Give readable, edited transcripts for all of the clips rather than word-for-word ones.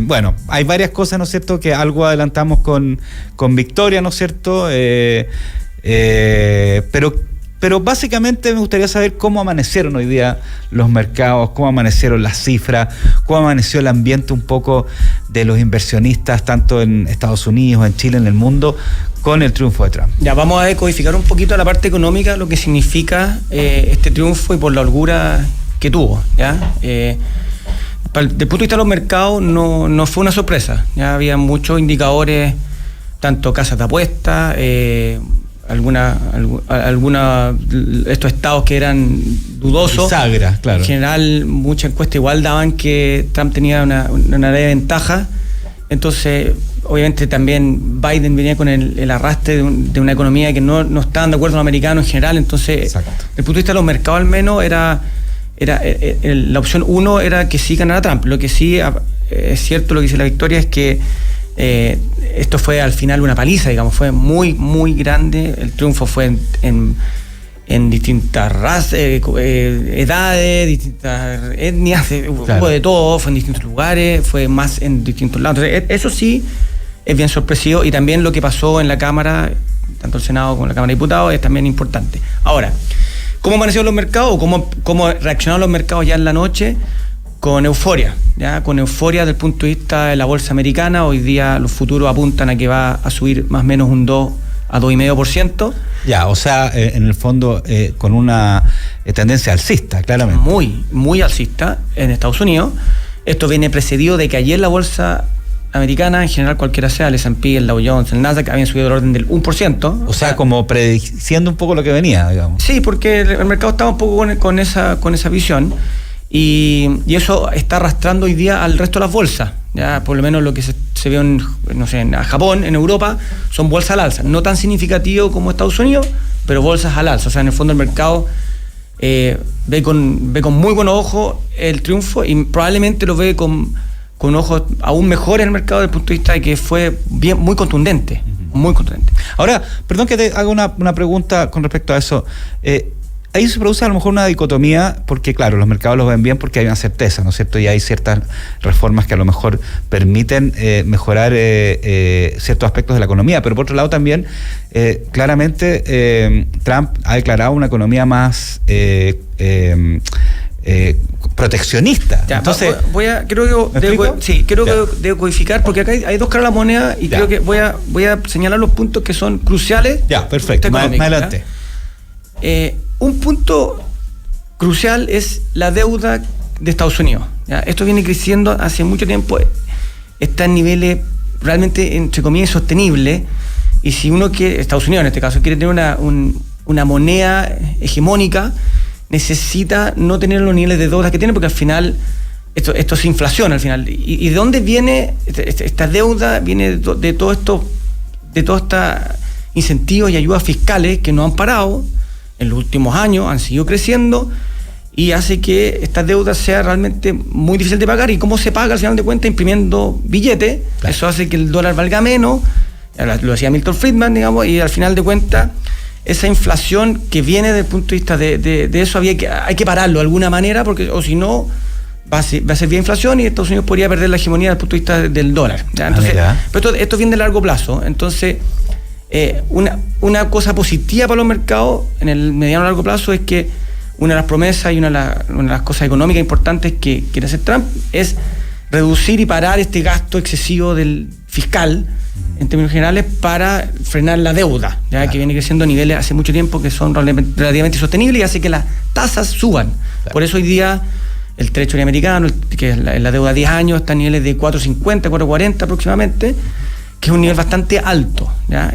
Bueno, hay varias cosas, ¿no es cierto?, que algo adelantamos con Victoria, ¿no es cierto? Pero básicamente me gustaría saber cómo amanecieron hoy día los mercados, cómo amanecieron las cifras, cómo amaneció el ambiente un poco de los inversionistas, tanto en Estados Unidos, en Chile, en el mundo, con el triunfo de Trump. Ya, vamos a decodificar un poquito la parte económica, lo que significa este triunfo y por la holgura que tuvo, ¿ya? Desde el punto de vista de los mercados no fue una sorpresa, ya había muchos indicadores, tanto casas de apuestas, estos estados que eran dudosos. Bisagra, claro. En general, muchas encuestas igual daban que Trump tenía una leve ventaja. Entonces, obviamente también Biden venía con el arrastre de una economía que no estaban de acuerdo los americanos en general. Entonces, exacto, desde el punto de vista de los mercados al menos era la opción 1 era que sí ganara Trump. Lo que sí es cierto, lo que dice la Victoria, es que esto fue al final una paliza, digamos, fue muy, muy grande. El triunfo fue en distintas razas, edades, distintas etnias, claro, hubo de todo, fue en distintos lugares, fue más en distintos lados. Entonces, eso sí es bien sorpresivo, y también lo que pasó en la Cámara, tanto el Senado como la Cámara de Diputados, es también importante. Ahora, ¿cómo amanecieron los mercados o cómo reaccionaron los mercados ya en la noche? Con euforia, ¿ya? Con euforia desde el punto de vista de la bolsa americana. Hoy día los futuros apuntan a que va a subir más o menos un 2 a 2,5%. Ya, o sea, en el fondo con una tendencia alcista, claramente. Muy, muy alcista en Estados Unidos. Esto viene precedido de que ayer la bolsa americana, en general cualquiera sea, el S&P, el Dow Jones, el Nasdaq, habían subido del orden del 1%. O sea, como prediciendo un poco lo que venía, digamos. Sí, porque el mercado estaba un poco con esa visión. Y eso está arrastrando hoy día al resto de las bolsas. Ya por lo menos lo que se vio en Japón, en Europa, son bolsas al alza. No tan significativo como Estados Unidos, pero bolsas al alza. O sea, en el fondo el mercado ve con muy buenos ojos el triunfo, y probablemente lo ve con ojos aún mejores en el mercado desde el punto de vista de que fue muy contundente. Muy contundente. Ahora, perdón que te haga una pregunta con respecto a eso. Ahí se produce a lo mejor una dicotomía, porque claro, los mercados los ven bien porque hay una certeza, ¿no es cierto? Y hay ciertas reformas que a lo mejor permiten mejorar ciertos aspectos de la economía, pero por otro lado también, claramente Trump ha declarado una economía más proteccionista. Ya, entonces, creo que debo codificar, porque acá hay dos caras de la moneda, y creo que voy a señalar los puntos que son cruciales. Ya, perfecto, más adelante. Un punto crucial es la deuda de Estados Unidos, ¿ya? Esto viene creciendo hace mucho tiempo, está en niveles realmente, entre comillas, sostenibles, y si uno quiere, Estados Unidos en este caso, quiere tener una moneda hegemónica, necesita no tener los niveles de deuda que tiene, porque al final esto es inflación al final. ¿Y de dónde viene esta deuda? Viene de todo esto, de todos estos incentivos y ayudas fiscales que no han parado en los últimos años, han seguido creciendo, y hace que esta deuda sea realmente muy difícil de pagar. ¿Y cómo se paga al final de cuentas? Imprimiendo billetes. Claro. Eso hace que el dólar valga menos, lo decía Milton Friedman, digamos, y al final de cuentas esa inflación que viene desde el punto de vista de eso hay que pararlo de alguna manera, porque o si no va a ser vía inflación, y Estados Unidos podría perder la hegemonía desde el punto de vista del dólar, ¿ya? Entonces, pero esto viene de largo plazo. Entonces, una cosa positiva para los mercados en el mediano y largo plazo es que una de las promesas y una de las cosas económicas importantes que quiere hacer Trump es reducir y parar este gasto excesivo del fiscal, en términos generales, para frenar la deuda, ya, claro, que viene creciendo a niveles hace mucho tiempo que son relativamente sostenibles, y hace que las tasas suban. Claro. Por eso hoy día el Treasury americano, que es la deuda a 10 años, está a niveles de 4.50, 4.40 aproximadamente, que es un nivel bastante alto, ¿ya?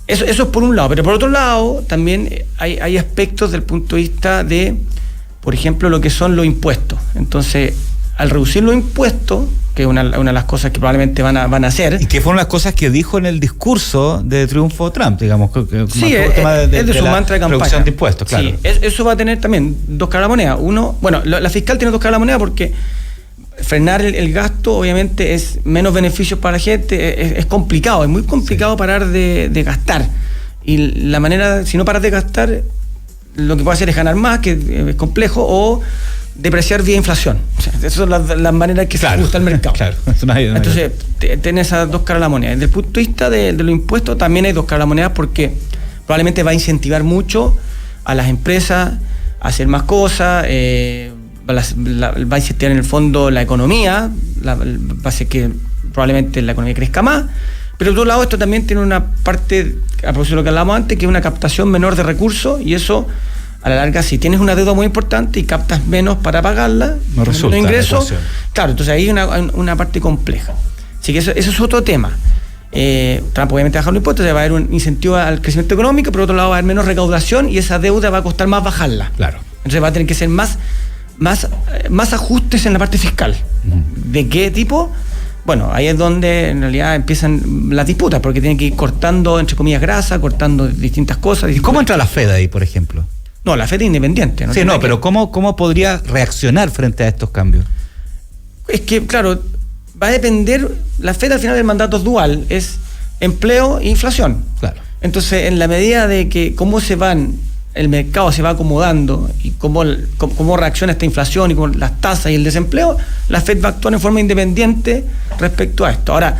Eso es por un lado, pero por otro lado también hay aspectos del punto de vista de, por ejemplo, lo que son los impuestos. Entonces, al reducir los impuestos, que es una de las cosas que probablemente van a hacer. Y que fueron las cosas que dijo en el discurso de triunfo Trump, digamos. Sí, es de su mantra de campaña. Reducción de impuestos, claro. Sí, eso va a tener también dos caras de la moneda. Uno, bueno, la fiscal tiene dos caras de la moneda, porque frenar el gasto obviamente es menos beneficios para la gente, es complicado, es muy complicado parar de gastar. Y la manera, si no paras de gastar, lo que puede hacer es ganar más, que es complejo, o depreciar vía inflación. O sea, esas son las maneras que se ajusta al mercado. Claro. Entonces, tenés esas dos caras de la moneda. Desde el punto de vista de los impuestos, también hay dos caras de la moneda, porque probablemente va a incentivar mucho a las empresas a hacer más cosas, va a incentivar en el fondo la economía, va a hacer que probablemente la economía crezca más. Pero por otro lado, esto también tiene una parte, a propósito de lo que hablábamos antes, que es una captación menor de recursos, y eso, a la larga, si tienes una deuda muy importante y captas menos para pagarla, no resulta ingresos, claro, entonces ahí hay una parte compleja. Así que eso es otro tema. Trump obviamente baja los impuestos, va a haber un incentivo al crecimiento económico, pero por otro lado va a haber menos recaudación y esa deuda va a costar más bajarla. Claro. Entonces va a tener que ser más ajustes en la parte fiscal. ¿De qué tipo? Bueno, ahí es donde en realidad empiezan las disputas, porque tienen que ir cortando, entre comillas, grasa, cortando distintas cosas. ¿Y cómo entra la Fed ahí, por ejemplo? No, la Fed es independiente. Sí, no, pero ¿cómo podría reaccionar frente a estos cambios? Es que, claro, va a depender, la Fed al final del mandato es dual, es empleo e inflación. Claro. Entonces, en la medida de que el mercado se va acomodando y cómo reacciona esta inflación y con las tasas y el desempleo, la Fed va a actuar en forma independiente respecto a esto. Ahora,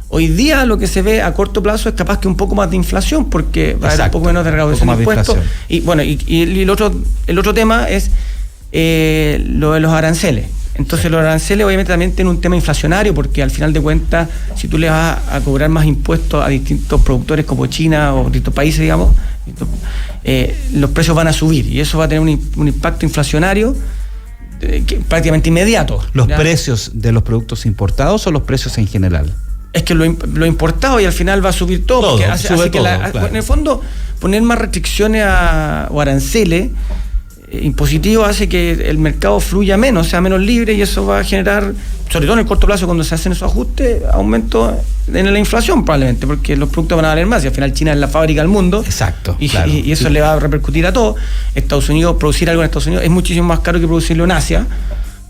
hoy día lo que se ve a corto plazo es capaz que un poco más de inflación, porque va a haber un poco menos de recaudación de impuestos. Y bueno, y el otro tema es lo de los aranceles. Entonces los aranceles obviamente también tienen un tema inflacionario, porque al final de cuentas, si tú le vas a cobrar más impuestos a distintos productores como China o distintos países, digamos, los precios van a subir y eso va a tener un impacto inflacionario prácticamente inmediato. ¿Los precios de los productos importados o los precios en general? Es que lo importado y al final va a subir todo, porque hace que claro. En el fondo poner más restricciones o aranceles impositivo hace que el mercado fluya menos, sea menos libre, y eso va a generar, sobre todo en el corto plazo, cuando se hacen esos ajustes, aumento en la inflación probablemente, porque los productos van a valer más y al final China es la fábrica del mundo. Exacto. Y eso le va a repercutir a todo. Estados Unidos, producir algo en Estados Unidos es muchísimo más caro que producirlo en Asia,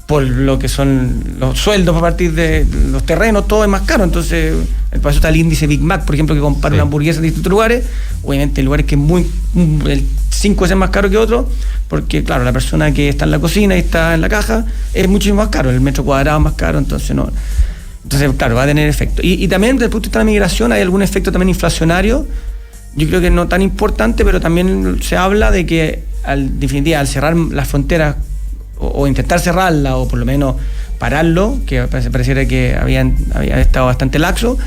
por lo que son los sueldos a partir de los terrenos, todo es más caro. Entonces, por eso está el índice Big Mac, por ejemplo, que compara una hamburguesa en distintos lugares. Obviamente en lugares que el 5 veces más caro que otro, porque claro, la persona que está en la cocina y está en la caja es muchísimo más caro, el metro cuadrado es más caro, entonces claro, va a tener efecto. Y también desde el punto de vista de la migración hay algún efecto también inflacionario, yo creo que no tan importante, pero también se habla de que al cerrar las fronteras o intentar cerrarla, o por lo menos pararlo, que pareciera que había estado bastante laxo,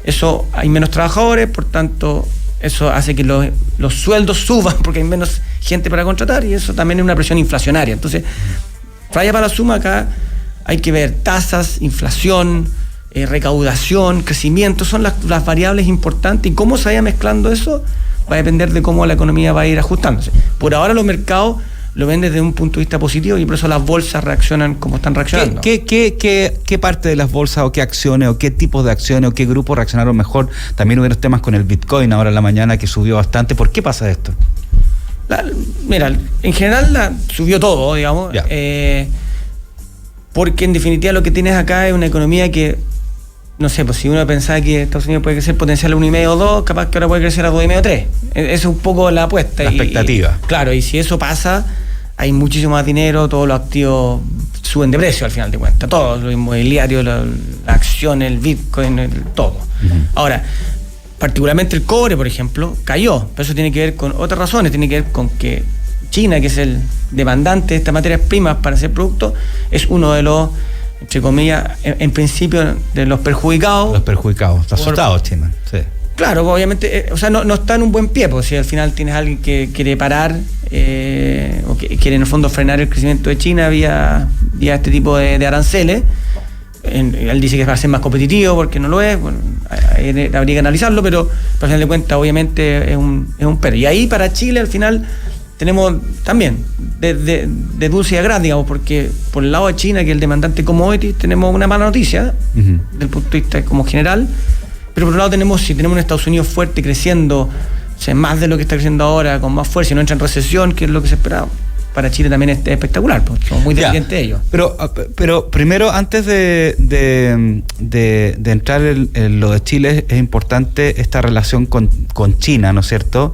eso hay menos trabajadores, por tanto eso hace que los sueldos suban porque hay menos gente para contratar, y eso también es una presión inflacionaria. Entonces, raya para la suma, acá hay que ver tasas, inflación, recaudación, crecimiento, son las variables importantes, y cómo se vaya mezclando eso va a depender de cómo la economía va a ir ajustándose. Por ahora los mercados lo ven desde un punto de vista positivo, y por eso las bolsas reaccionan como están reaccionando. ¿Qué parte de las bolsas, o qué acciones, o qué tipos de acciones, o qué grupos reaccionaron mejor? También hubieron temas con el Bitcoin ahora en la mañana, que subió bastante. ¿Por qué pasa esto? Mira, en general subió todo, digamos, porque en definitiva lo que tienes acá es una economía que, no sé, pues si uno pensaba que Estados Unidos puede crecer potencial a 1,5 o 2, capaz que ahora puede crecer a 2,5 o 3. Esa es un poco la apuesta. La expectativa. Claro, y si eso pasa, hay muchísimo más dinero, todos los activos suben de precio al final de cuentas, todos, los inmobiliarios, la acción, el Bitcoin, todo. Ahora, particularmente el cobre, por ejemplo, cayó, pero eso tiene que ver con otras razones, tiene que ver con que China, que es el demandante de estas materias primas para hacer productos, es uno de los, entre comillas, en principio, de los perjudicados. Está asustado China, sí. Claro, obviamente, no está en un buen pie, porque si al final tienes a alguien que quiere parar o que quiere en el fondo frenar el crecimiento de China vía este tipo de aranceles, él dice que va a ser más competitivo porque no lo es, bueno, habría que analizarlo, pero al final de cuentas obviamente es un pero. Y ahí para Chile al final tenemos también de dulce a gras, digamos, porque por el lado de China, que es el demandante commodities, tenemos una mala noticia del punto de vista como general. Pero por otro lado tenemos un Estados Unidos fuerte, creciendo, o sea, más de lo que está creciendo ahora, con más fuerza, y no entra en recesión, que es lo que se esperaba. Para Chile también es espectacular, porque somos muy dependientes de ellos. Pero primero, antes de entrar en lo de Chile, es importante esta relación con China, ¿no es cierto?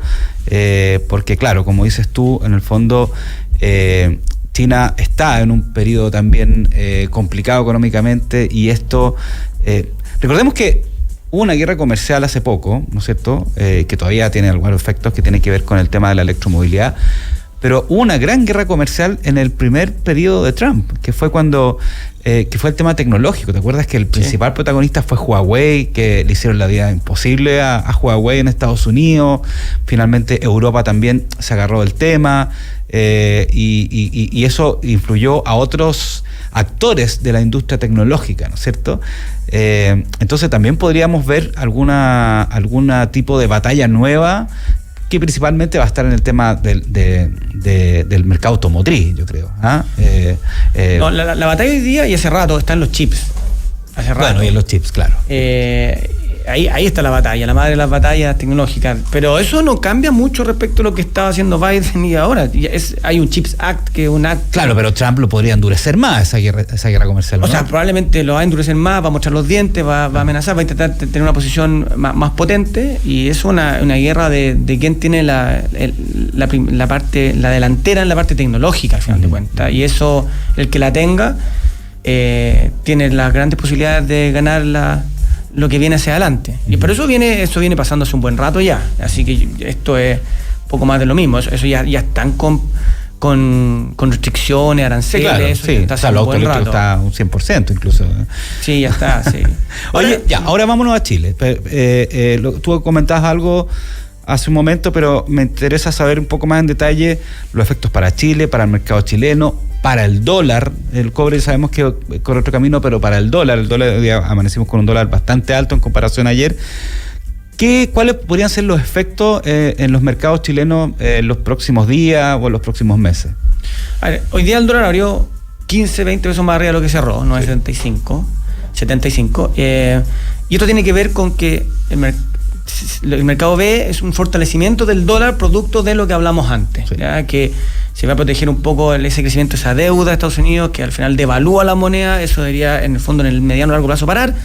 Porque claro, como dices tú, en el fondo China está en un periodo también complicado económicamente, y esto, recordemos que hubo una guerra comercial hace poco, ¿no es cierto?, que todavía tiene algunos efectos que tienen que ver con el tema de la electromovilidad, pero hubo una gran guerra comercial en el primer periodo de Trump, que fue cuando, que fue el tema tecnológico. ¿Te acuerdas que el principal protagonista fue Huawei, que le hicieron la vida imposible a Huawei en Estados Unidos? Finalmente Europa también se agarró del tema, y eso influyó a otros actores de la industria tecnológica, ¿no es cierto? Entonces también podríamos ver alguna tipo de batalla nueva, que principalmente va a estar en el tema del mercado automotriz, yo creo. No, la batalla hoy día, y hace rato, está en los chips. Hace rato. Bueno, y en los chips, claro. Ahí está la batalla, la madre de las batallas tecnológicas. Pero eso no cambia mucho respecto a lo que estaba haciendo Biden y ahora. Hay un Chips Act, que es un acto. Claro, pero Trump lo podría endurecer más, esa guerra comercial, ¿no? O sea, probablemente lo va a endurecer más, va a mostrar los dientes, va a amenazar, va a intentar tener una posición más potente, y es una guerra de quién tiene la delantera en la parte tecnológica, al final de cuentas. Y eso, el que la tenga, tiene las grandes posibilidades de ganar lo que viene hacia adelante. Y por eso viene pasando hace un buen rato ya. Así que esto es un poco más de lo mismo. Eso ya están con restricciones, aranceles. Sí, claro, eso sí. está hace El un auto buen eléctrico rato. está un 100% incluso. Sí, ya está, sí. Oye, ahora vámonos a Chile. Tú comentabas algo hace un momento, pero me interesa saber un poco más en detalle los efectos para Chile, para el mercado chileno, para el dólar. El cobre sabemos que corre otro camino, pero para el dólar hoy día amanecimos con un dólar bastante alto en comparación a ayer. ¿Cuáles podrían ser los efectos en los mercados chilenos en los próximos días o en los próximos meses? A ver, hoy día el dólar abrió 15, 20 pesos más arriba de lo que cerró, no es 75. Y esto tiene que ver con que el mercado ve es un fortalecimiento del dólar producto de lo que hablamos antes, sí. ¿Ya? Que se va a proteger un poco ese crecimiento de esa deuda de Estados Unidos, que al final devalúa la moneda. Eso debería, en el fondo, en el mediano o largo plazo parar,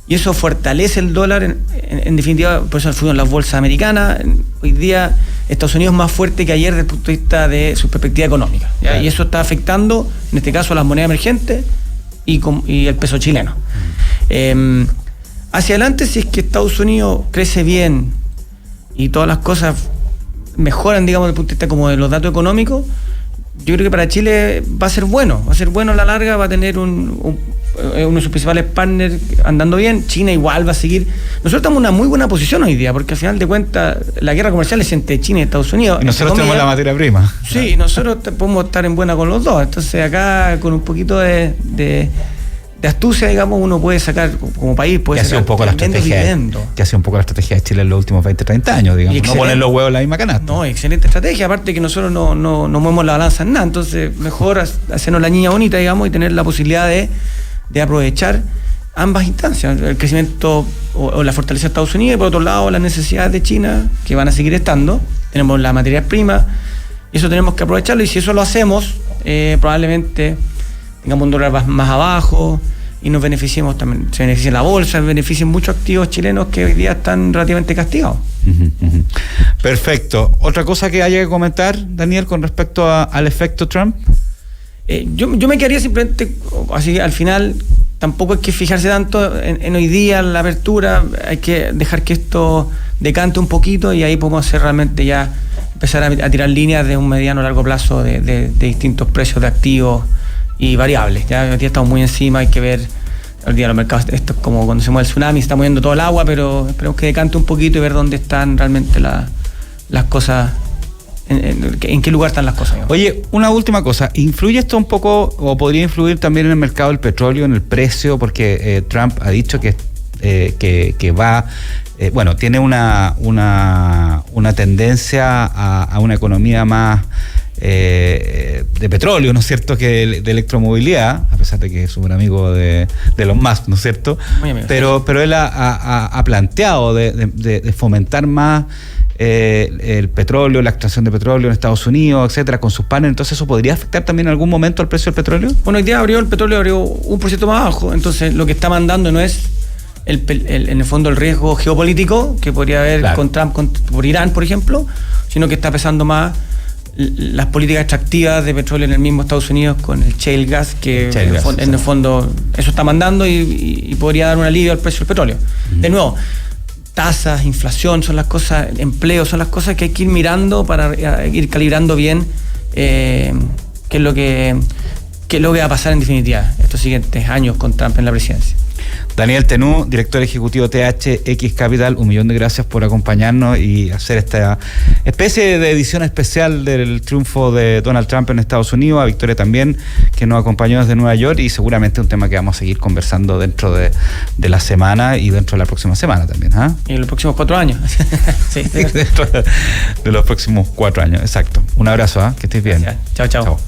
y eso fortalece el dólar. En definitiva, por eso fueron las bolsas americanas. Hoy día Estados Unidos es más fuerte que ayer desde el punto de vista de su perspectiva económica, ¿ya? Claro. Y eso está afectando, en este caso, a las monedas emergentes y el peso chileno. Hacia adelante, si es que Estados Unidos crece bien y todas las cosas mejoran, digamos, desde el punto de vista como de los datos económicos, yo creo que para Chile va a ser bueno a la larga, va a tener uno de sus principales partners andando bien. China igual va a seguir. Nosotros estamos en una muy buena posición hoy día, porque al final de cuentas la guerra comercial es entre China y Estados Unidos. Y nosotros tenemos la materia prima. Sí, nosotros podemos estar en buena con los dos. Entonces acá, con un poquito de astucia, digamos, uno puede sacar, como país, puede sacar un poco la estrategia de Chile en los últimos 20, 30 años, digamos. No poner los huevos en la misma canasta. No, excelente estrategia, aparte que nosotros no movemos la balanza en nada, entonces mejor hacernos la niña bonita, digamos, y tener la posibilidad de aprovechar ambas instancias, el crecimiento o la fortaleza de Estados Unidos, y por otro lado las necesidades de China, que van a seguir estando. Tenemos la materia prima, y eso tenemos que aprovecharlo, y si eso lo hacemos, probablemente tengamos un dólar más abajo y nos beneficiemos también, se beneficia la bolsa, se benefician muchos activos chilenos que hoy día están relativamente castigados. Perfecto. ¿Otra cosa que haya que comentar, Daniel, con respecto al efecto Trump? Yo me quedaría simplemente, así al final, tampoco hay que fijarse tanto en hoy día, la apertura, hay que dejar que esto decante un poquito, y ahí podemos hacer realmente ya, empezar a tirar líneas de un mediano a largo plazo de distintos precios de activos y variables. Ya hoy día estamos muy encima, hay que ver hoy día los mercados, esto es como cuando se mueve el tsunami, se está moviendo todo el agua, pero esperemos que decante un poquito y ver dónde están realmente las cosas, en qué lugar están las cosas, digamos. Oye, una última cosa, ¿influye esto un poco, o podría influir también en el mercado del petróleo, en el precio? Porque Trump ha dicho que va, tiene una tendencia a una economía más de petróleo, ¿no es cierto?, que de electromovilidad, a pesar de que es un amigo de Elon Musk, ¿no es cierto? Muy amigo, pero él ha planteado de fomentar más el petróleo, la extracción de petróleo en Estados Unidos, etcétera, con sus partners. Entonces, ¿eso podría afectar también en algún momento al precio del petróleo? Bueno, hoy día el petróleo abrió 1% más abajo, entonces lo que está mandando no es en el fondo el riesgo geopolítico que podría haber, claro, con Trump por Irán, por ejemplo, sino que está pesando más las políticas extractivas de petróleo en el mismo Estados Unidos con el shale gas, que en el fondo eso está mandando y podría dar un alivio al precio del petróleo. De nuevo, tasas, inflación son las cosas, empleo son las cosas que hay que ir mirando para ir calibrando bien qué es lo que va a pasar en definitiva estos siguientes años con Trump en la presidencia. Daniel Tenú, director ejecutivo THX Capital, 1.000.000 de gracias por acompañarnos y hacer esta especie de edición especial del triunfo de Donald Trump en Estados Unidos, a Victoria también, que nos acompañó desde Nueva York, y seguramente un tema que vamos a seguir conversando dentro de la semana y dentro de la próxima semana también. Y en los próximos 4 años. Sí. Dentro de los próximos 4 años, exacto. Un abrazo, que estés bien. Gracias. Chao.